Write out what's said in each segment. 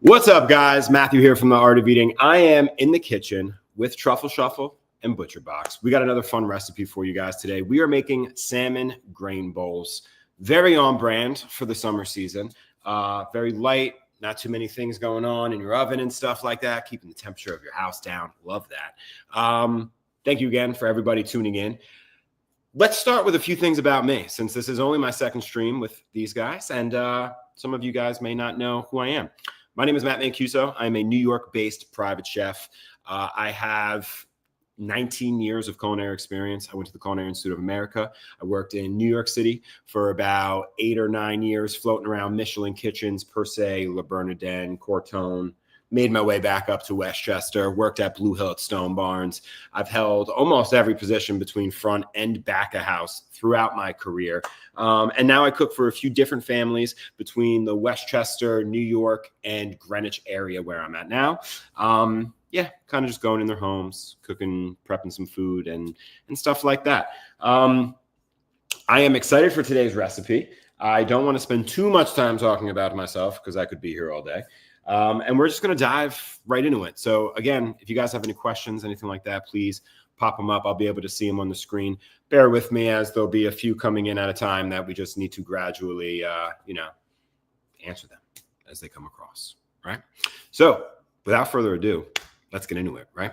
What's up, guys? Matthew here from The Art of Eating. I am in the kitchen with Truffle Shuffle and ButcherBox. We got another fun recipe for you guys today. We are making salmon grain bowls. Very on brand for the summer season. Very light, not too many things going on in your oven and stuff like that. Keeping the temperature of your house down. Love that. Thank you again for everybody tuning in. Let's start with a few things about me, since this is only my second stream with these guys, and some of you guys may not know who I am. My name is Matt Mancuso. I'm a New York-based private chef. I have 19 years of culinary experience. I went to the Culinary Institute of America. I worked in New York City for about 8 or 9 years, floating around Michelin kitchens, per se, Le Bernardin, Cortone. Made my way back up to Westchester, worked at Blue Hill at Stone Barns. I've held almost every position between front and back of house throughout my career. And now I cook for a few different families between the Westchester, New York, and Greenwich area where I'm at now. Yeah, kind of just going in their homes, cooking, prepping some food and stuff like that. I am excited for today's recipe. I don't want to spend too much time talking about myself because I could be here all day. And we're just going to dive right into it. So again, if you guys have any questions, anything like that, please pop them up. I'll be able to see them on the screen. Bear with me, as there'll be a few coming in at a time that we just need to gradually, answer them as they come across, right? So without further ado, let's get into it, right?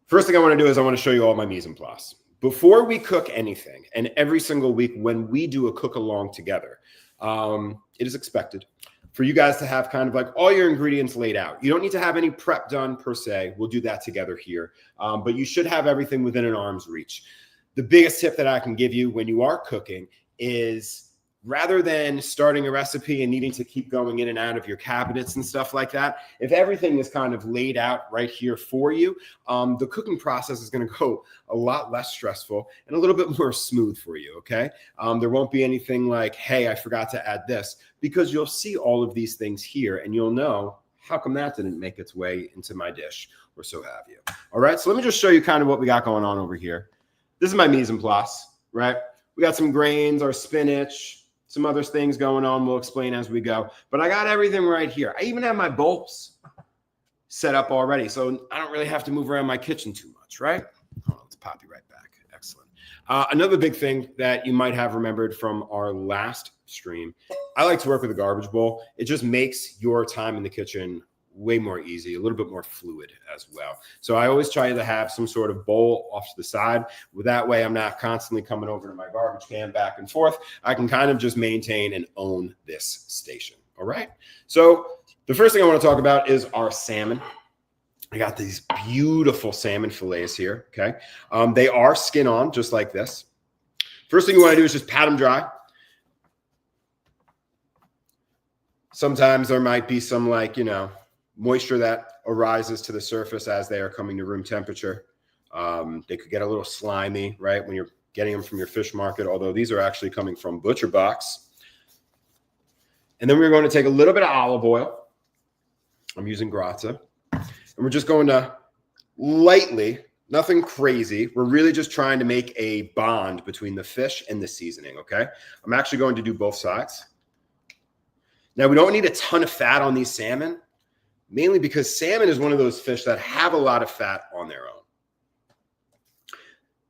First thing I want to do is I want to show you all my mise en place. Before we cook anything, and every single week when we do a cook along together, it is expected for you guys to have kind of like all your ingredients laid out. You don't need to have any prep done per se. We'll do that together here. But you should have everything within an arm's reach. The biggest tip that I can give you when you are cooking is, rather than starting a recipe and needing to keep going in and out of your cabinets and stuff like that, if everything is kind of laid out right here for you, the cooking process is going to go a lot less stressful and a little bit more smooth for you, okay? There won't be anything like, hey, I forgot to add this, because you'll see all of these things here and you'll know, how come that didn't make its way into my dish, or so have you. All right, so let me just show you kind of what we got going on over here. This is my mise en place, right? We got some grains, our spinach, some other things going on. We'll explain as we go. But I got everything right here. I even have my bowls set up already, so I don't really have to move around my kitchen too much, right? Oh, let's pop you right back. Excellent. Another big thing that you might have remembered from our last stream, I like to work with a garbage bowl. It just makes your time in the kitchen way more easy, a little bit more fluid as well. So I always try to have some sort of bowl off to the side. With that way, I'm not constantly coming over to my garbage can back and forth. I can kind of just maintain and own this station. All right. So the first thing I want to talk about is our salmon. I got these beautiful salmon fillets here. Okay. They are skin on, just like this. First thing you want to do is just pat them dry. Sometimes there might be some, like, moisture that arises to the surface as they are coming to room temperature. They could get a little slimy, right, when you're getting them from your fish market, although these are actually coming from ButcherBox. And then we're going to take a little bit of olive oil. I'm using Grazia. And we're just going to lightly, nothing crazy. We're really just trying to make a bond between the fish and the seasoning, okay? I'm actually going to do both sides. Now, we don't need a ton of fat on these salmon, mainly because salmon is one of those fish that have a lot of fat on their own.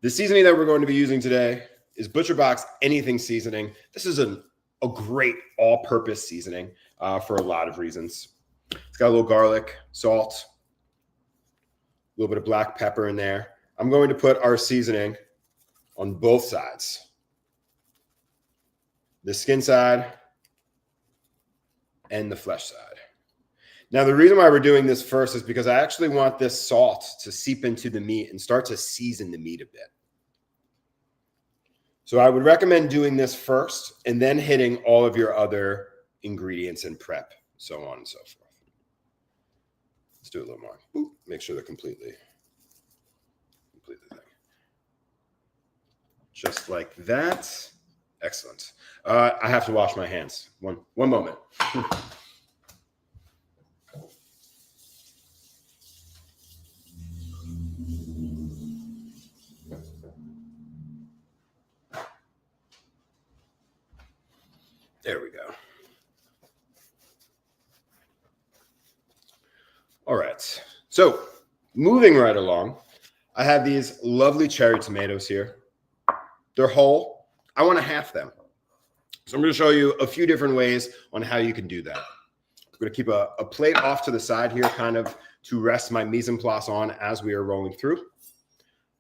The seasoning that we're going to be using today is ButcherBox Anything Seasoning. This is a great all-purpose seasoning for a lot of reasons. It's got a little garlic, salt, a little bit of black pepper in there. I'm going to put our seasoning on both sides. The skin side and the flesh side. Now, the reason why we're doing this first is because I actually want this salt to seep into the meat and start to season the meat a bit. So I would recommend doing this first and then hitting all of your other ingredients and prep, so on and so forth. Let's do a little more. Ooh, make sure they're completely thing. Just like that. Excellent. I have to wash my hands. One moment. There we go. So moving right along, I have these lovely cherry tomatoes here. They're whole. I want to half them. So I'm going to show you a few different ways on how you can do that. I'm going to keep a plate off to the side here, kind of to rest my mise en place on as we are rolling through.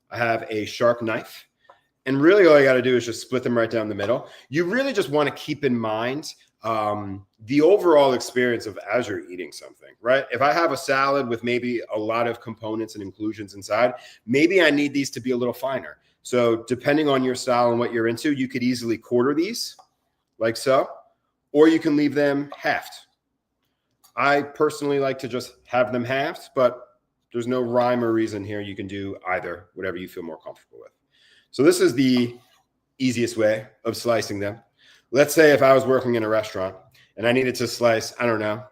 I have a sharp knife. And really all you got to do is just split them right down the middle. You really just want to keep in mind the overall experience of as you're eating something, right? If I have a salad with maybe a lot of components and inclusions inside, maybe I need these to be a little finer. So depending on your style and what you're into, you could easily quarter these like so, or you can leave them halved. I personally like to just have them halved, but there's no rhyme or reason here. You can do either, whatever you feel more comfortable with. So this is the easiest way of slicing them. Let's say if I was working in a restaurant and I needed to slice, I don't know,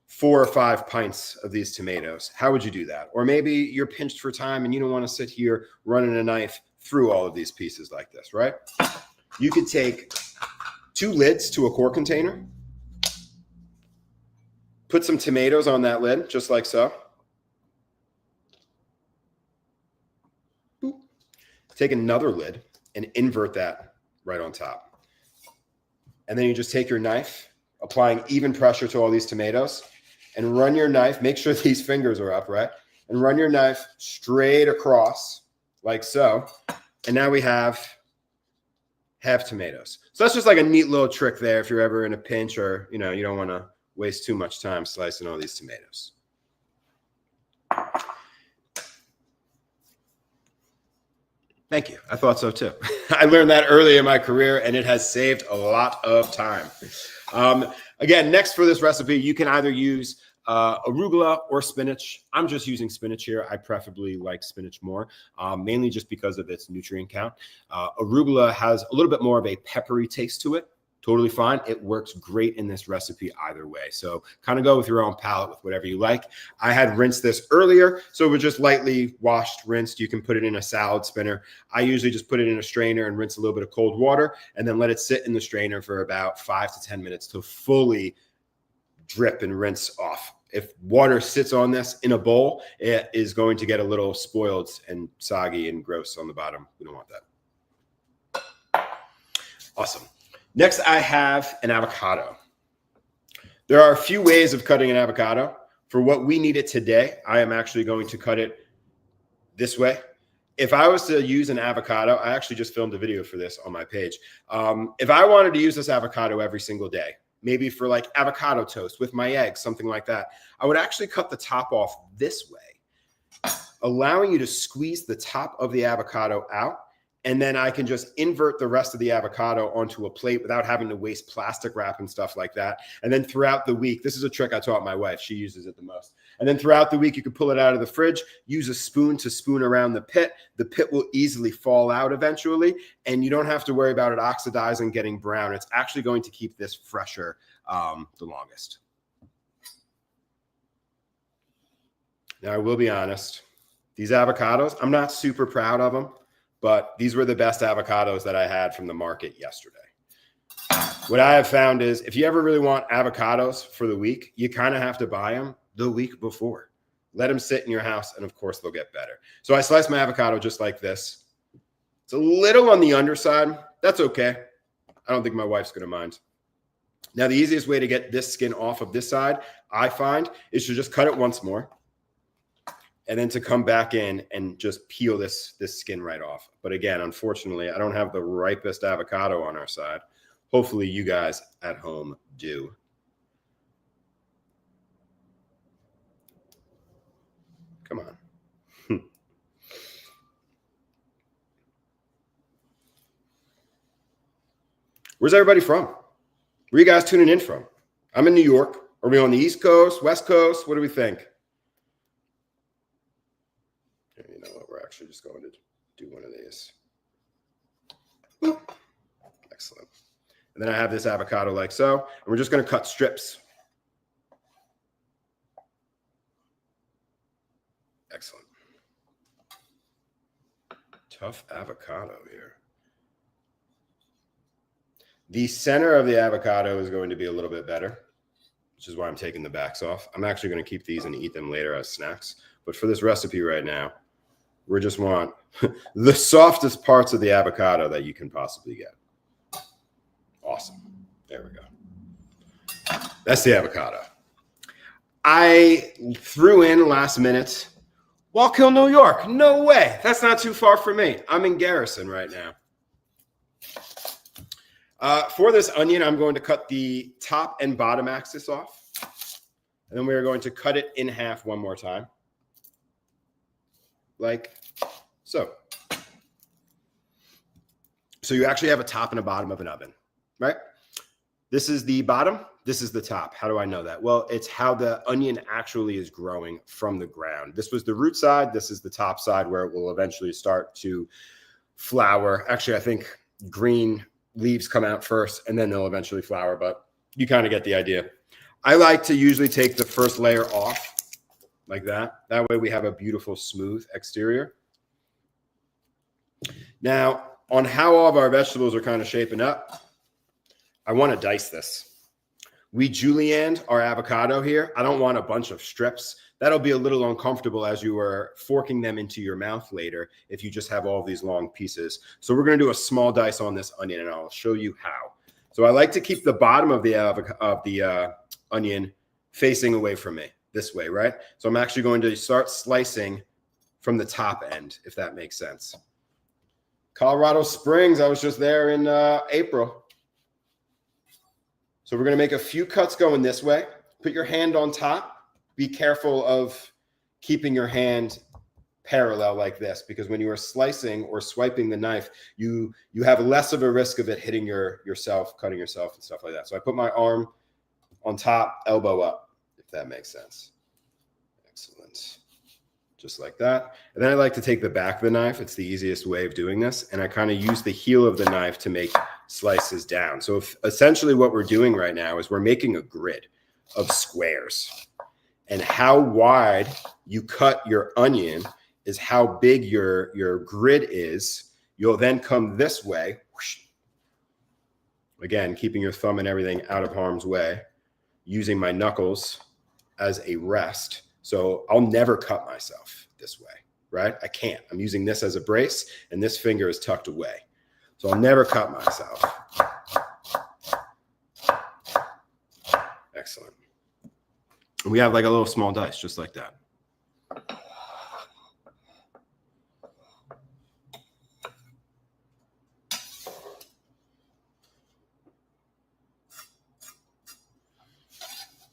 4 or 5 pints of these tomatoes. How would you do that? Or maybe you're pinched for time and you don't want to sit here running a knife through all of these pieces like this, right? You could take 2 lids to a quart container, put some tomatoes on that lid, just like so. Take another lid and invert that right on top. And then you just take your knife, applying even pressure to all these tomatoes, and run your knife, make sure these fingers are up, right? And run your knife straight across like so. And now we have half tomatoes. So that's just like a neat little trick there if you're ever in a pinch or, you know, you don't want to waste too much time slicing all these tomatoes. Thank you. I thought so too. I learned that early in my career and it has saved a lot of time. Again, next for this recipe, you can either use arugula or spinach. I'm just using spinach here. I preferably like spinach more, mainly just because of its nutrient count. Arugula has a little bit more of a peppery taste to it. Totally fine. It works great in this recipe either way. So kind of go with your own palate with whatever you like. I had rinsed this earlier, so it was just lightly washed, rinsed. You can put it in a salad spinner. I usually just put it in a strainer and rinse a little bit of cold water and then let it sit in the strainer for about 5 to 10 minutes to fully drip and rinse off. If water sits on this in a bowl, it is going to get a little spoiled and soggy and gross on the bottom. We don't want that. Awesome. Next, I have an avocado. There are a few ways of cutting an avocado. For what we need it today, I am actually going to cut it this way. If I was to use an avocado, I actually just filmed a video for this on my page. If I wanted to use this avocado every single day, maybe for like avocado toast with my eggs, something like that, I would actually cut the top off this way, allowing you to squeeze the top of the avocado out. And then I can just invert the rest of the avocado onto a plate without having to waste plastic wrap and stuff like that. And then throughout the week, this is a trick I taught my wife. She uses it the most. And then throughout the week, you can pull it out of the fridge, use a spoon to spoon around the pit. The pit will easily fall out eventually, and you don't have to worry about it oxidizing, getting brown. It's actually going to keep this fresher the longest. Now, I will be honest. These avocados, I'm not super proud of them, but these were the best avocados that I had from the market yesterday. What I have found is if you ever really want avocados for the week, you kind of have to buy them the week before. Let them sit in your house, and of course, they'll get better. So I sliced my avocado just like this. It's a little on the underside. That's okay. I don't think my wife's going to mind. Now, the easiest way to get this skin off of this side, I find, is to just cut it once more. And then to come back in and just peel this skin right off. But again, unfortunately, I don't have the ripest avocado on our side. Hopefully you guys at home do. Come on. Where's everybody from? Where are you guys tuning in from? I'm in New York. Are we on the East Coast, West Coast? What do we think? You know what? We're actually just going to do one of these. Boop. Excellent. And then I have this avocado like so, and we're just going to cut strips. Excellent. Tough avocado here. The center of the avocado is going to be a little bit better. which is why I'm taking the backs off. I'm actually going to keep these and eat them later as snacks. But for this recipe right now, we just want the softest parts of the avocado that you can possibly get. Awesome. There we go. That's the avocado. I threw in last minute Wallkill, New York. No way. That's not too far from me. I'm in Garrison right now. For this onion, I'm going to cut the top and bottom axis off. And then we're going to cut it in half one more time. Like so. So you actually have a top and a bottom of an oven, right? This is the bottom. This is the top. How do I know that? Well, it's how the onion actually is growing from the ground. This was the root side. This is the top side where it will eventually start to flower. Actually, I think green leaves come out first and then they'll eventually flower, but you kind of get the idea. I like to usually take the first layer off like that. That way we have a beautiful smooth exterior. Now, on how all of our vegetables are kind of shaping up, I want to dice this. We julienned our avocado here. I don't want a bunch of strips. That'll be a little uncomfortable as you are forking them into your mouth later if you just have all of these long pieces. So we're going to do a small dice on this onion, and I'll show you how. So I like to keep the bottom of the onion facing away from me this way, right? So I'm actually going to start slicing from the top end, if that makes sense. Colorado Springs, I was just there in April. So we're going to make a few cuts going this way. Put your hand on top. Be careful of keeping your hand parallel like this, because when you are slicing or swiping the knife, you have less of a risk of it hitting yourself, cutting yourself and stuff like that. So I put my arm on top, elbow up, if that makes sense. Excellent. Just like that. And then I like to take the back of the knife. It's the easiest way of doing this. And I kind of use the heel of the knife to make slices down. So essentially what we're doing right now is we're making a grid of squares. And how wide you cut your onion is how big your grid is. You'll then come this way. Whoosh. Again, keeping your thumb and everything out of harm's way, using my knuckles as a rest. So I'll never cut myself this way, right? I can't. I'm using this as a brace, and this finger is tucked away. So I'll never cut myself. Excellent. And we have like a little small dice, just like that.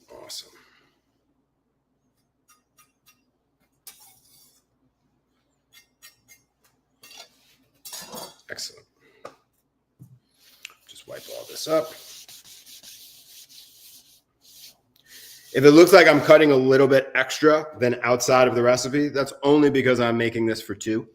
Awesome. Excellent. Just wipe all this up. If it looks like I'm cutting a little bit extra than outside of the recipe, that's only because I'm making this for two.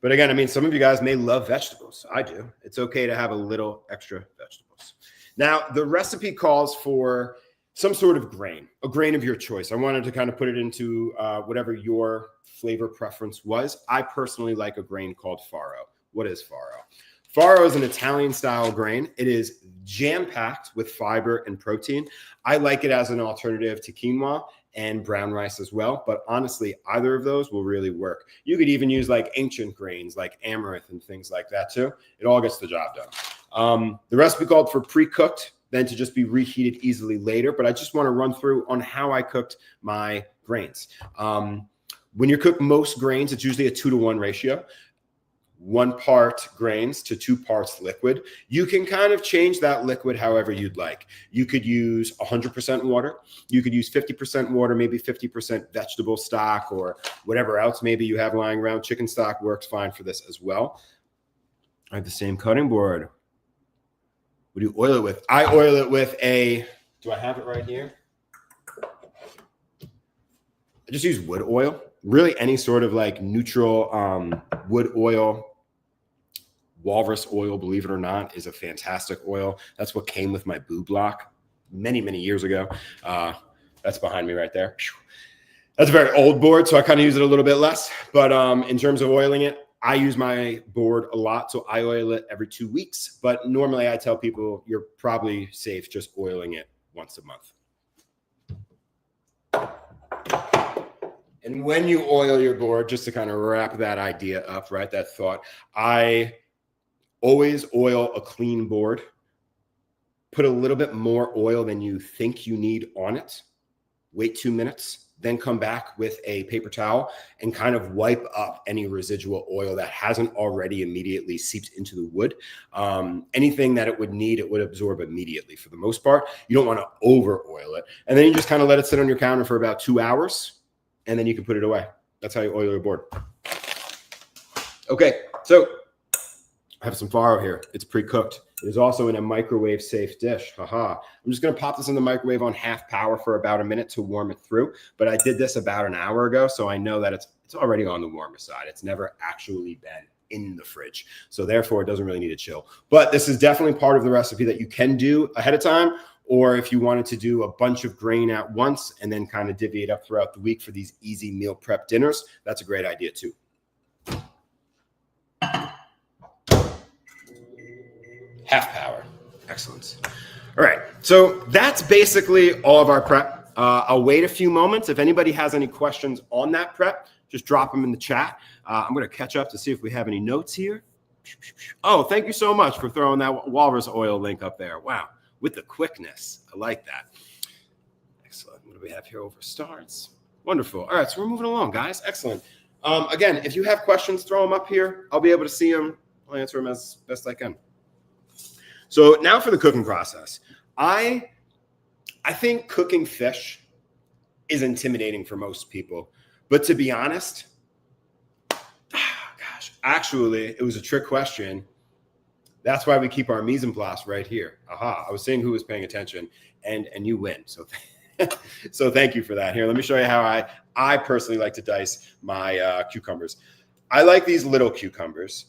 But again, I mean, some of you guys may love vegetables. I do. It's okay to have a little extra vegetables. Now, the recipe calls for some sort of grain, a grain of your choice. I wanted to kind of put it into whatever your flavor preference was. I personally like a grain called farro. What is farro? Farro is an Italian-style grain. It is jam-packed with fiber and protein. I like it as an alternative to quinoa and brown rice as well. But honestly, either of those will really work. You could even use like ancient grains like amaranth and things like that too. It all gets the job done. The recipe called for pre-cooked, then to just be reheated easily later. But I just want to run through on how I cooked my grains. When you cook most grains, it's usually a 2-to-1 ratio. 1 part grains to 2 parts liquid. You can kind of change that liquid however you'd like. You could use 100% water. You could use 50% water, maybe 50% vegetable stock or whatever else maybe you have lying around. Chicken stock works fine for this as well. I have the same cutting board. What do you oil it with? I oil it with do I have it right here? I just use wood oil. Really any sort of like neutral wood oil. Walrus oil, believe it or not, is a fantastic oil. That's what came with my boo block many, many years ago. That's behind me right there. That's a very old board, so I kind of use it a little bit less. But in terms of oiling it, I use my board a lot, so I oil it every 2 weeks. But normally I tell people you're probably safe just oiling it once a month. And when you oil your board, just to kind of wrap that idea up, right, that thought, I always oil a clean board. Put a little bit more oil than you think you need on it. Wait 2 minutes. Then come back with a paper towel and kind of wipe up any residual oil that hasn't already immediately seeped into the wood. Anything that it would need, it would absorb immediately for the most part. You don't want to over oil it. And then you just kind of let it sit on your counter for about 2 hours, and then you can put it away. That's how you oil your board. Okay, so I have some farro here. It's pre-cooked. It is also in a microwave safe dish. Haha. I'm just going to pop this in the microwave on half power for about a minute to warm it through. But I did this about an hour ago, so I know that it's already on the warmer side. It's never actually been in the fridge. So therefore, it doesn't really need to chill. But this is definitely part of the recipe that you can do ahead of time, or if you wanted to do a bunch of grain at once and then kind of divvy it up throughout the week for these easy meal prep dinners, that's a great idea too. Half power. Excellent. All right. So that's basically all of our prep. I'll wait a few moments. If anybody has any questions on that prep, just drop them in the chat. I'm going to catch up to see if we have any notes here. Oh, thank you so much for throwing that walrus oil link up there. Wow. With the quickness. I like that. Excellent. What do we have here over starts? Wonderful. All right. So we're moving along, guys. Excellent. Again, if you have questions, throw them up here. I'll be able to see them. I'll answer them as best I can. So now for the cooking process. I think cooking fish is intimidating for most people. But to be honest, actually, it was a trick question. That's why we keep our mise en place right here. Aha, I was seeing who was paying attention, and you win. So, so thank you for that. Here, let me show you how I personally like to dice my cucumbers. I like these little cucumbers,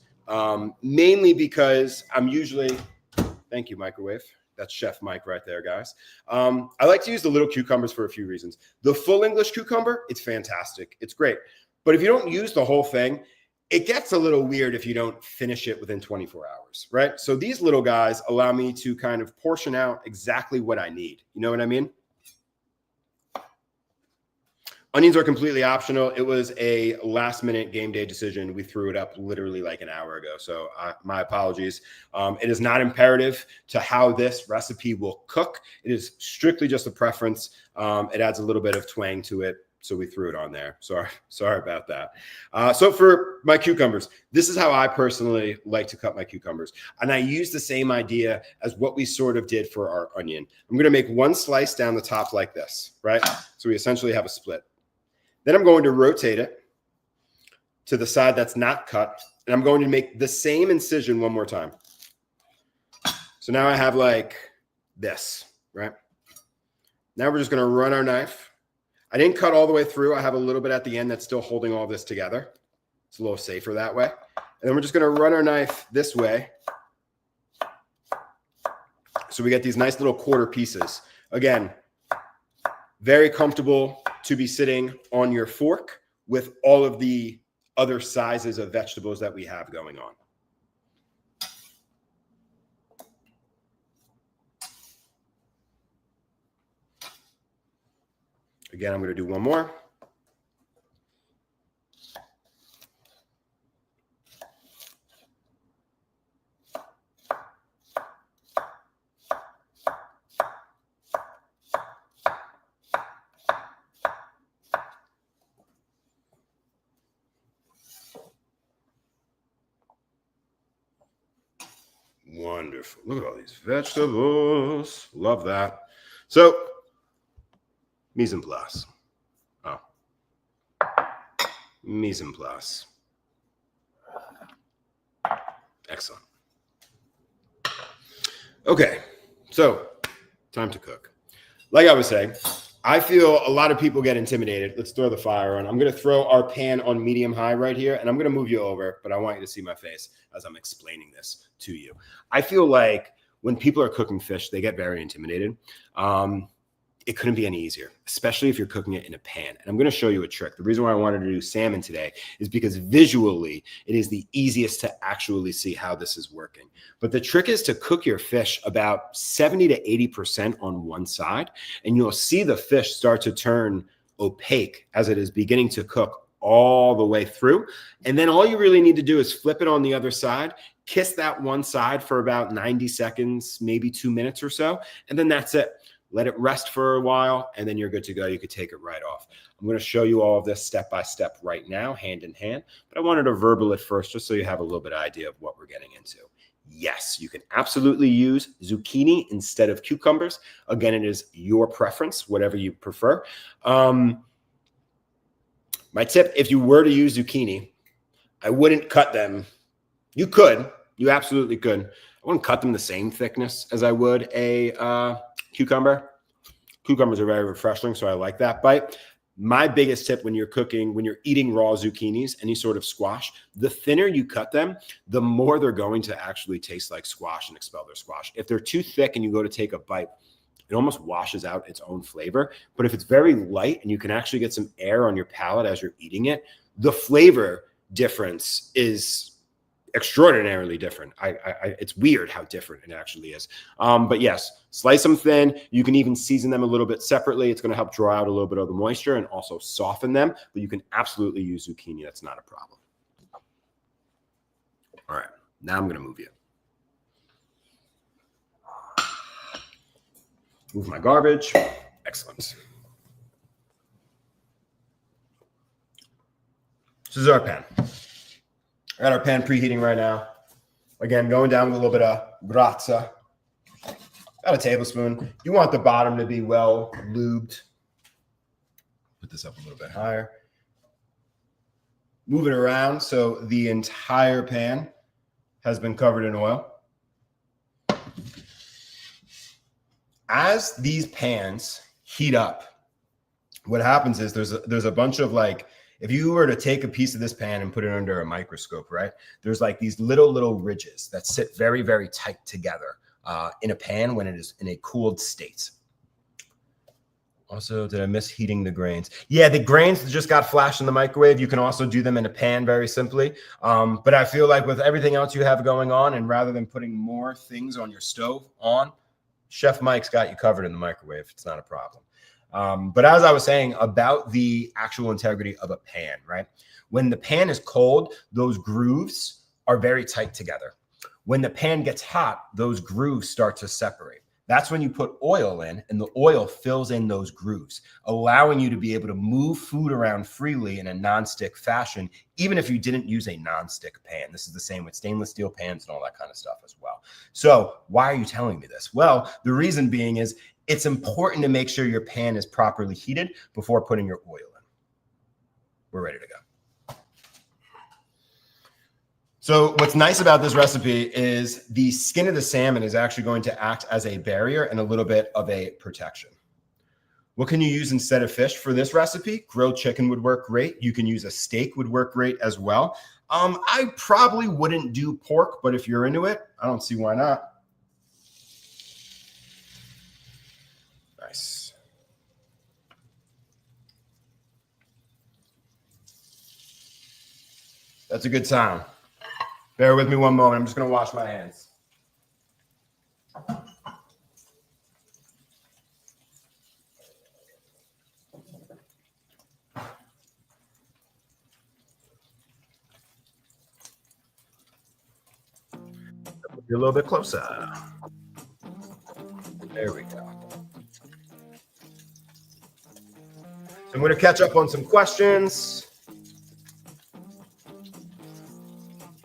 mainly because I'm usually... Thank you, microwave. That's Chef Mike right there, guys. I like to use the little cucumbers for a few reasons. The full English cucumber, it's fantastic. It's great. But if you don't use the whole thing, it gets a little weird if you don't finish it within 24 hours, right? So these little guys allow me to kind of portion out exactly what I need. You know what I mean? Onions are completely optional. It was a last-minute game day decision. We threw it up literally like an hour ago, so my apologies. It is not imperative to how this recipe will cook. It is strictly just a preference. It adds a little bit of twang to it, so we threw it on there. Sorry about that. So for my cucumbers, this is how I personally like to cut my cucumbers. And I use the same idea as what we sort of did for our onion. I'm going to make one slice down the top like this, right? So we essentially have a split. Then I'm going to rotate it to the side that's not cut, and I'm going to make the same incision one more time. So now I have like this, right? Now we're just going to run our knife. I didn't cut all the way through. I have a little bit at the end that's still holding all this together. It's a little safer that way. And then we're just going to run our knife this way. So we get these nice little quarter pieces. Again, very comfortable to be sitting on your fork with all of the other sizes of vegetables that we have going on. Again, I'm going to do one more. Wonderful. Look at all these vegetables. Love that. So, mise en place. Oh. Mise en place. Excellent. Okay. So, time to cook. Like I was saying, I feel a lot of people get intimidated. Let's throw the fire on. I'm going to throw our pan on medium high right here, and I'm going to move you over, but I want you to see my face as I'm explaining this to you. I feel like when people are cooking fish, they get very intimidated. it couldn't be any easier, especially if you're cooking it in a pan. And I'm going to show you a trick. The reason why I wanted to do salmon today is because visually it is the easiest to actually see how this is working. But the trick is to cook your fish about 70 to 80% on one side, and you'll see the fish start to turn opaque as it is beginning to cook all the way through. And then all you really need to do is flip it on the other side, kiss that one side for about 90 seconds, maybe 2 minutes or so. And then that's it. Let it rest for a while, and then you're good to go. You could take it right off. I'm going to show you all of this step by step right now, hand in hand, but I wanted to verbal it first just so you have a little bit of idea of what we're getting into. Yes, you can absolutely use zucchini instead of cucumbers. Again, it is your preference, whatever you prefer. My tip, if you were to use zucchini, I wouldn't cut them. You could. You absolutely could. I wouldn't cut them the same thickness as I would a cucumber. Cucumbers are very refreshing, so I like that bite. My biggest tip when you're cooking, when you're eating raw zucchinis, any sort of squash, the thinner you cut them, the more they're going to actually taste like squash and expel their squash. If they're too thick and you go to take a bite, it almost washes out its own flavor. But if it's very light and you can actually get some air on your palate as you're eating it, the flavor difference is extraordinarily different. It's weird how different it actually is. But yes, slice them thin. You can even season them a little bit separately. It's going to help draw out a little bit of the moisture and also soften them. But you can absolutely use zucchini. That's not a problem. All right, now I'm going to move you. Move my garbage. Excellent. This is our pan. I got our pan preheating right now. Again, going down with a little bit of grazza. About a tablespoon. You want the bottom to be well lubed. Put this up a little bit higher. Move it around so the entire pan has been covered in oil. As these pans heat up, what happens is there's a bunch of if you were to take a piece of this pan and put it under a microscope, right? There's like these little ridges that sit very, very tight together in a pan when it is in a cooled state. Also, did I miss heating the grains? Yeah, the grains just got flashed in the microwave. You can also do them in a pan very simply. But I feel like with everything else you have going on, and rather than putting more things on your stove Chef Mike's got you covered in the microwave. It's not a problem. But as I was saying about the actual integrity of a pan, right? When the pan is cold, those grooves are very tight together. When the pan gets hot, those grooves start to separate. That's when you put oil in, and the oil fills in those grooves, allowing you to be able to move food around freely in a nonstick fashion, even if you didn't use a nonstick pan. This is the same with stainless steel pans and all that kind of stuff as well. So why are you telling me this? Well, the reason being is it's important to make sure your pan is properly heated before putting your oil in. We're ready to go. So what's nice about this recipe is the skin of the salmon is actually going to act as a barrier and a little bit of a protection. What can you use instead of fish for this recipe? Grilled chicken would work great. You can use a steak would work great as well. I probably wouldn't do pork, but if you're into it, I don't see why not. Nice. That's a good sound. Bear with me one moment. I'm just going to wash my hands. Be a little bit closer. There we go. So I'm going to catch up on some questions.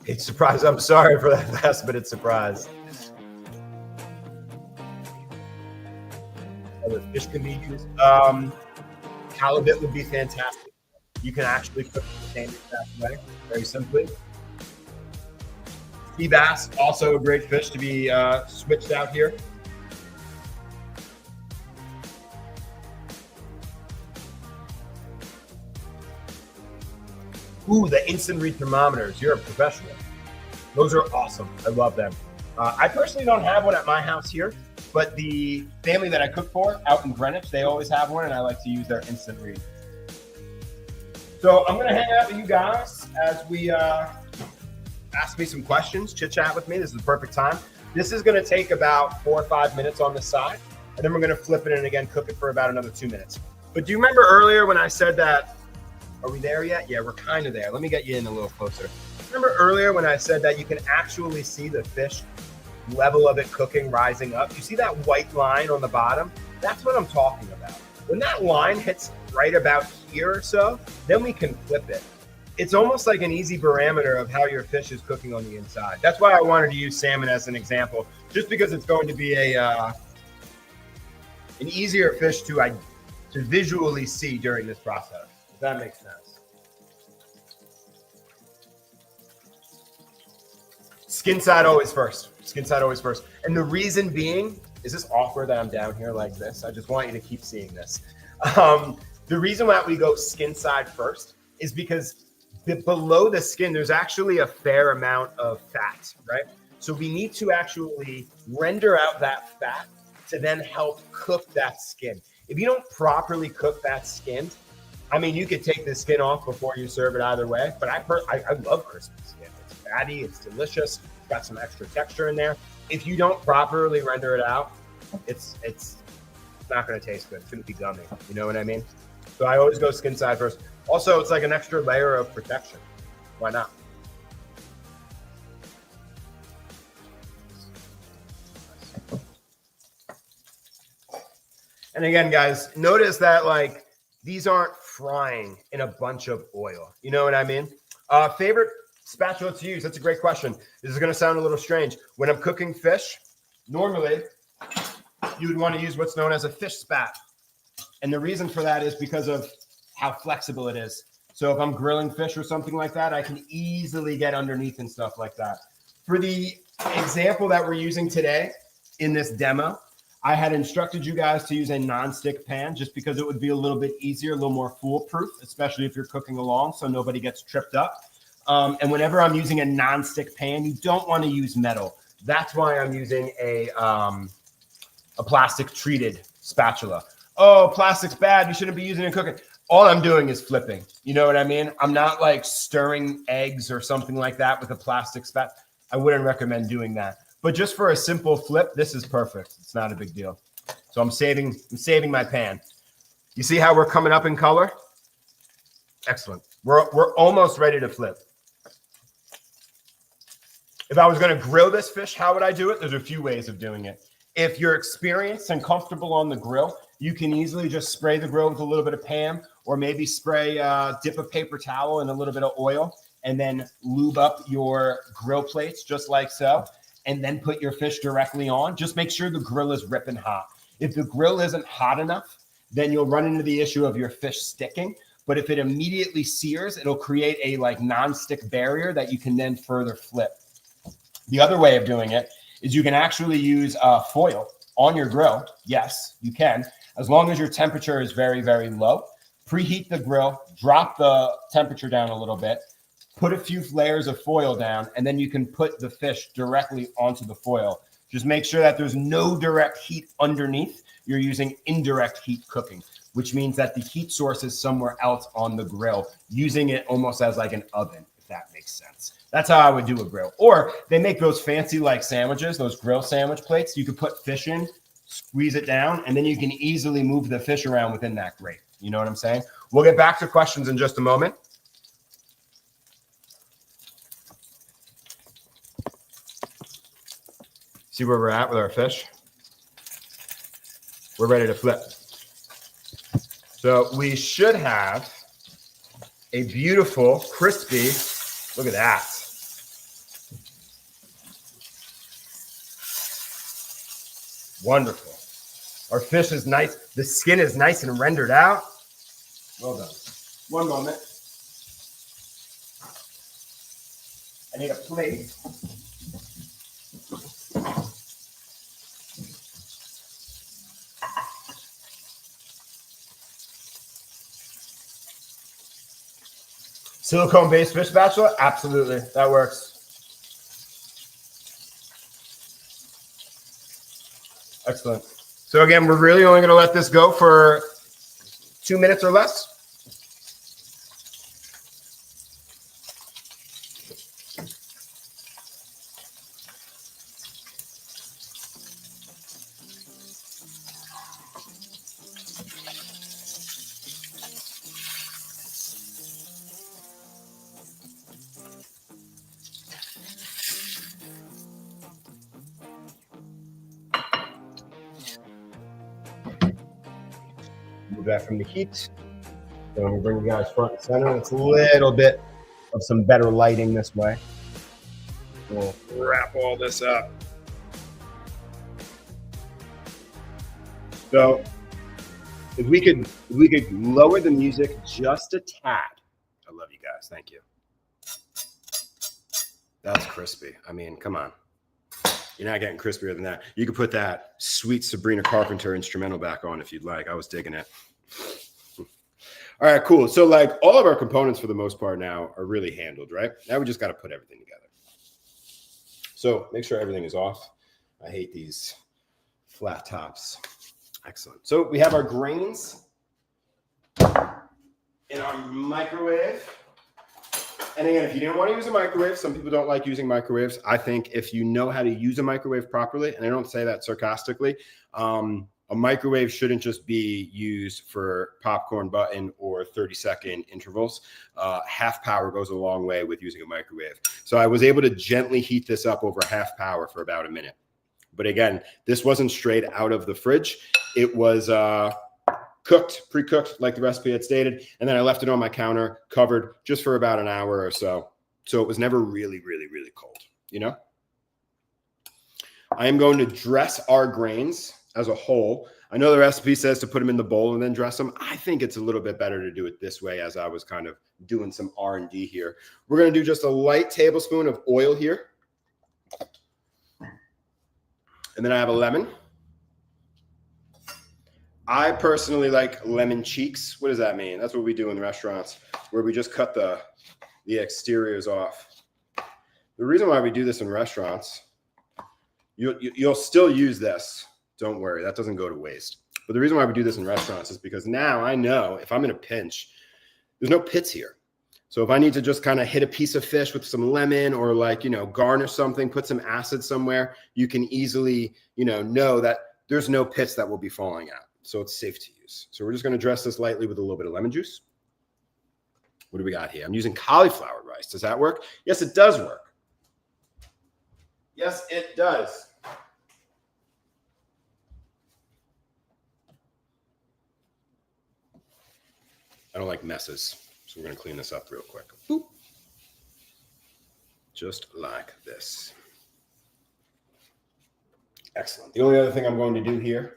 It's a surprise. I'm sorry for that last minute surprise. Other fish can be used. Halibut would be fantastic. You can actually cook the same exact way, very simply. Sea bass, also a great fish to be switched out here. Ooh, the instant read thermometers. You're a professional. Those are awesome. I love them. I personally don't have one at my house here. but the family that I cook for out in Greenwich, they always have one, and I like to use their instant read. So I'm gonna hang out with you guys as we ask me some questions, chit chat with me. This is the perfect time. This is gonna take about 4 or 5 minutes on the side, and then we're gonna flip it and again cook it for about another 2 minutes. But do you remember earlier when I said that, are we there yet? Yeah, we're kind of there. Let me get you in a little closer. Remember earlier when I said that you can actually see the fish level of it cooking rising up? You see that white line on the bottom? That's what I'm talking about. When that line hits right about here or so, then we can flip it. It's almost like an easy barometer of how your fish is cooking on the inside. That's why I wanted to use salmon as an example, just because it's going to be an easier fish to visually see during this process. If that makes sense. Skin side always first. Skin side always first. And the reason being, is this awkward that I'm down here like this? I just want you to keep seeing this. The reason why we go skin side first is because below the skin, there's actually a fair amount of fat, right? So we need to actually render out that fat to then help cook that skin. If you don't properly cook that skin, I mean, you could take the skin off before you serve it either way, but I love crispy skin. It's fatty, it's delicious, it's got some extra texture in there. If you don't properly render it out, it's not going to taste good. It's going to be gummy. You know what I mean? So I always go skin side first. Also, it's like an extra layer of protection. Why not? And again, guys, notice that like these aren't frying in a bunch of oil. You know what I mean? Favorite spatula to use? That's a great question. This is going to sound a little strange. When I'm cooking fish, normally you would want to use what's known as a fish spat. And the reason for that is because of how flexible it is. So if I'm grilling fish or something like that, I can easily get underneath and stuff like that. For the example that we're using today in this demo, I had instructed you guys to use a non-stick pan just because it would be a little bit easier, a little more foolproof, especially if you're cooking along so nobody gets tripped up. And whenever I'm using a non-stick pan, you don't want to use metal. That's why I'm using a plastic treated spatula. Oh, plastic's bad. You shouldn't be using it in cooking. All I'm doing is flipping. You know what I mean? I'm not like stirring eggs or something like that with a plastic spat. I wouldn't recommend doing that. But just for a simple flip, this is perfect. It's not a big deal. So I'm saving my pan. You see how we're coming up in color? Excellent. We're almost ready to flip. If I was going to grill this fish, how would I do it? There's a few ways of doing it. If you're experienced and comfortable on the grill, you can easily just spray the grill with a little bit of Pam, or maybe dip a paper towel in a little bit of oil and then lube up your grill plates just like so, and then put your fish directly on. Just make sure the grill is ripping hot. If the grill isn't hot enough, then you'll run into the issue of your fish sticking. But if it immediately sears, it'll create a like non-stick barrier that you can then further flip. The other way of doing it is you can actually use foil on your grill. Yes, you can, as long as your temperature is very, very low. Preheat the grill, drop the temperature down a little bit, put a few layers of foil down, and then you can put the fish directly onto the foil. Just make sure that there's no direct heat underneath. You're using indirect heat cooking, which means that the heat source is somewhere else on the grill, using it almost as like an oven, if that makes sense. That's how I would do a grill. Or they make those fancy like sandwiches, those grill sandwich plates. You could put fish in, squeeze it down, and then you can easily move the fish around within that grate. You know what I'm saying? We'll get back to questions in just a moment. See where we're at with our fish? We're ready to flip. So we should have a beautiful, crispy, look at that. Wonderful. Our fish is nice. The skin is nice and rendered out. Well done. One moment. I need a plate. Silicone-based fish spatula? Absolutely. That works. Excellent. So again, we're really only going to let this go for 2 minutes or less. Move that from the heat. So I'm going to bring you guys front and center. It's a little bit of some better lighting this way. We'll wrap all this up. So if we could lower the music just a tad. I love you guys. Thank you. That's crispy. I mean, come on. You're not getting crispier than that. You could put that sweet Sabrina Carpenter instrumental back on if you'd like. I was digging it. All right, cool. So like all of our components for the most part now are really handled, right? Now we just got to put everything together. So make sure everything is off. I hate these flat tops. Excellent. So we have our grains in our microwave. And again, if you didn't want to use a microwave, some people don't like using microwaves. I think if you know how to use a microwave properly, and I don't say that sarcastically, a microwave shouldn't just be used for popcorn button or 30-second intervals. Half power goes a long way with using a microwave. So I was able to gently heat this up over half power for about a minute. But again, this wasn't straight out of the fridge. It was cooked, pre-cooked, like the recipe had stated. And then I left it on my counter, covered just for about an hour or so. So it was never really, really, really cold, you know? I am going to dress our grains as a whole. I know the recipe says to put them in the bowl and then dress them. I think it's a little bit better to do it this way, as I was kind of doing some R&D here. We're going to do just a light tablespoon of oil here. And then I have a lemon. I personally like lemon cheeks. What does that mean? That's what we do in restaurants, where we just cut the exteriors off. The reason why we do this in restaurants, you'll still use this. Don't worry, that doesn't go to waste. But the reason why we do this in restaurants is because now I know if I'm in a pinch, there's no pits here. So if I need to just kind of hit a piece of fish with some lemon or like, garnish something, put some acid somewhere, you can easily, know that there's no pits that will be falling out. So it's safe to use. So we're just going to dress this lightly with a little bit of lemon juice. What do we got here? I'm using cauliflower rice. Does that work? Yes, it does work. Yes, it does. I don't like messes, so we're going to clean this up real quick. Boop. Just like this. Excellent. The only other thing I'm going to do here,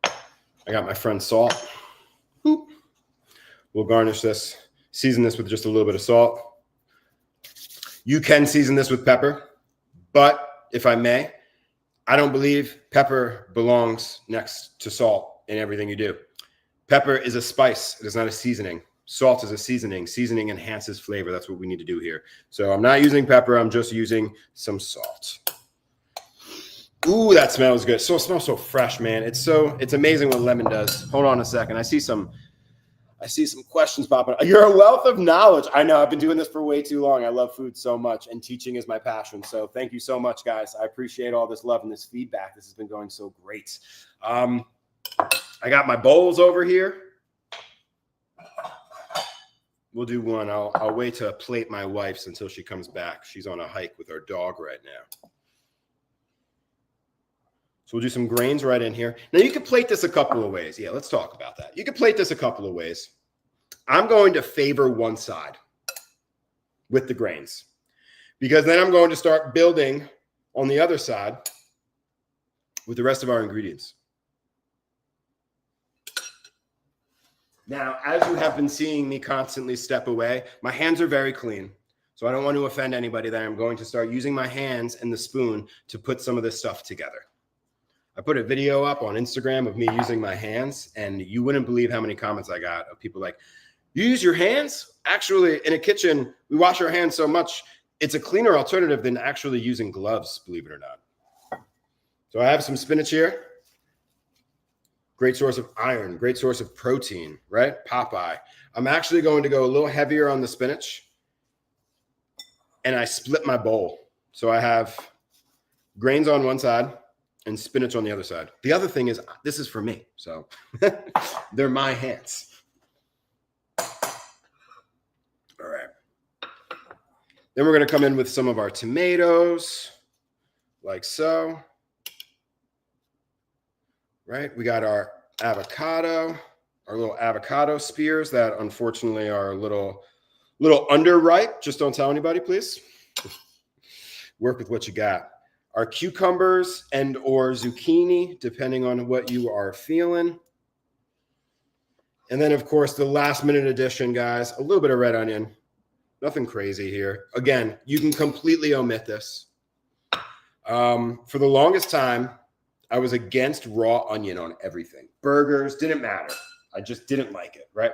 I got my friend salt. Boop. We'll garnish this, season this with just a little bit of salt. You can season this with pepper, but if I may, I don't believe pepper belongs next to salt in everything you do. Pepper is a spice. It is not a seasoning. Salt is a seasoning. Seasoning enhances flavor. That's what we need to do here. So I'm not using pepper. I'm just using some salt. Ooh, that smells good. So it smells so fresh, man. It's amazing what lemon does. Hold on a second. I see some questions popping up. You're a wealth of knowledge. I know. I've been doing this for way too long. I love food so much, and teaching is my passion. So thank you so much, guys. I appreciate all this love and this feedback. This has been going so great. I got my bowls over here. We'll do one. I'll wait to plate my wife's until she comes back. She's on a hike with our dog right now. So we'll do some grains right in here. Now you can plate this a couple of ways. Yeah, let's talk about that. You can plate this a couple of ways. I'm going to favor one side with the grains, because then I'm going to start building on the other side with the rest of our ingredients. Now, as you have been seeing me constantly step away, my hands are very clean. So I don't want to offend anybody that I'm going to start using my hands and the spoon to put some of this stuff together. I put a video up on Instagram of me using my hands, and you wouldn't believe how many comments I got of people like, you use your hands? Actually, in a kitchen, we wash our hands so much, it's a cleaner alternative than actually using gloves, believe it or not. So I have some spinach here. great source of iron, great source of protein, right? Popeye. I'm actually going to go a little heavier on the spinach, and I split my bowl. So I have grains on one side and spinach on the other side. The other thing is, this is for me, so they're my hands. All right. Then we're going to come in with some of our tomatoes, like so. Right? We got our avocado, our little avocado spears that unfortunately are a little underripe. Just don't tell anybody, please. Work with what you got. Our cucumbers and or zucchini, depending on what you are feeling. And then, of course, the last minute addition, guys, a little bit of red onion. Nothing crazy here. Again, you can completely omit this. For the longest time, I was against raw onion on everything. Burgers, didn't matter. I just didn't like it, right?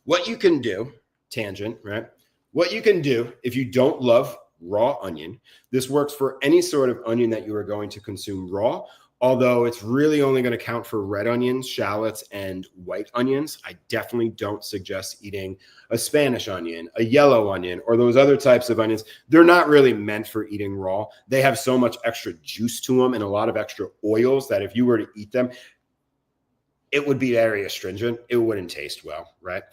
What you can do, tangent, right? What you can do if you don't love raw onion, this works for any sort of onion that you are going to consume raw, although it's really only going to count for red onions, shallots, and white onions. I definitely don't suggest eating a Spanish onion, a yellow onion, or those other types of onions. They're not really meant for eating raw. They have so much extra juice to them and a lot of extra oils that if you were to eat them, it would be very astringent. It wouldn't taste well, right?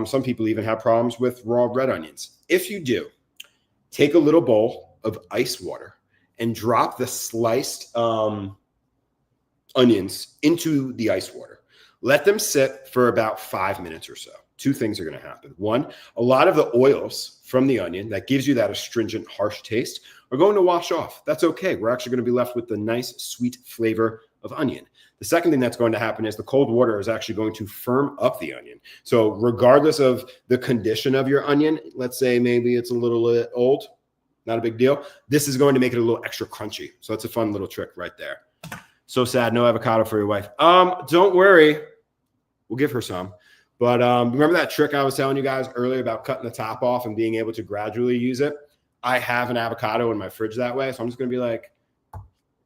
Some people even have problems with raw red onions. If you do, take a little bowl of ice water and drop the sliced onions into the ice water. Let them sit for about 5 minutes or so. Two things are going to happen. One, a lot of the oils from the onion that gives you that astringent, harsh taste are going to wash off. That's okay. We're actually going to be left with the nice, sweet flavor of onion. The second thing that's going to happen is the cold water is actually going to firm up the onion. So regardless of the condition of your onion, let's say maybe it's a little bit old, not a big deal. This is going to make it a little extra crunchy. So that's a fun little trick right there. So sad, no avocado for your wife. Don't worry. We'll give her some. But remember that trick I was telling you guys earlier about cutting the top off and being able to gradually use it? I have an avocado in my fridge that way. So I'm just going to be like,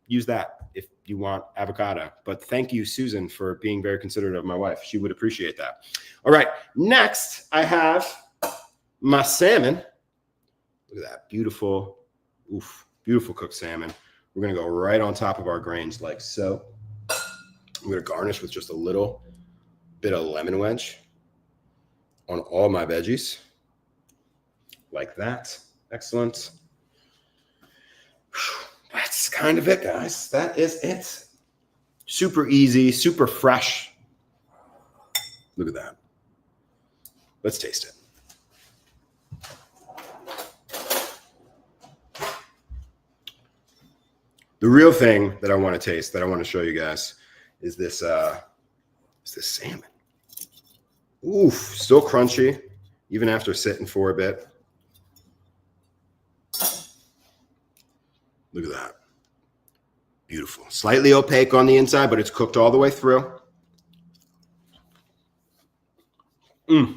use that if you want avocado. But thank you, Susan, for being very considerate of my wife. She would appreciate that. All right. Next, I have my salmon. Look at that. Beautiful, beautiful cooked salmon. We're going to go right on top of our grains like so. I'm going to garnish with just a little bit of lemon wedge on all my veggies like that. Excellent. That's kind of it, guys. That is it. Super easy, super fresh. Look at that. Let's taste it. The real thing that I want to taste, that I want to show you guys, is this salmon. Oof, still crunchy, even after sitting for a bit. Look at that. Beautiful. Slightly opaque on the inside, but it's cooked all the way through. This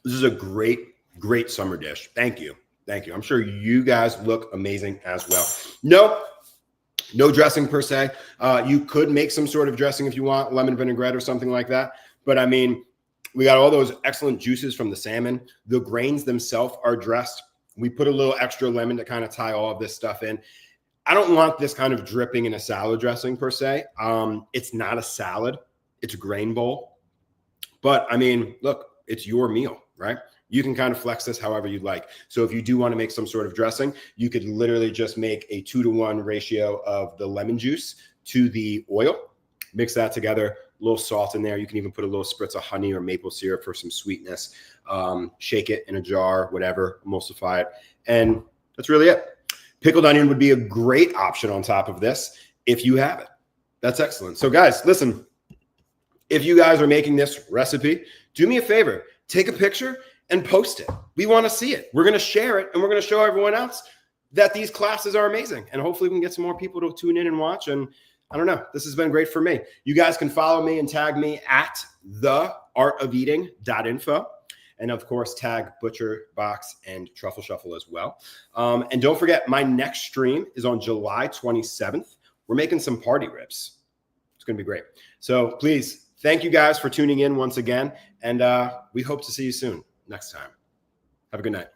is a great, great summer dish. Thank you. Thank you. I'm sure you guys look amazing as well. No dressing per se. You could make some sort of dressing if you want, lemon vinaigrette or something like that. But I mean, we got all those excellent juices from the salmon. The grains themselves are dressed. We put a little extra lemon to kind of tie all of this stuff in. I don't want this kind of dripping in a salad dressing per se. It's not a salad. It's a grain bowl. But I mean, look, it's your meal, right? You can kind of flex this however you'd like. So if you do want to make some sort of dressing, you could literally just make a 2-to-1 ratio of the lemon juice to the oil, mix that together, a little salt in there. You can even put a little spritz of honey or maple syrup for some sweetness. Shake it in a jar, whatever, emulsify it. And that's really it. Pickled onion would be a great option on top of this if you have it. That's excellent. So guys, listen, if you guys are making this recipe, do me a favor, take a picture and post it. We want to see it. We're going to share it, and we're going to show everyone else that these classes are amazing. And hopefully we can get some more people to tune in and watch. And I don't know, this has been great for me. You guys can follow me and tag me at theartofeating.info. And of course, tag ButcherBox and Truffle Shuffle as well. And don't forget, my next stream is on July 27th. we're making some party ribs. It's going to be great. So please, thank you guys for tuning in once again. And we hope to see you soon next time. Have a good night.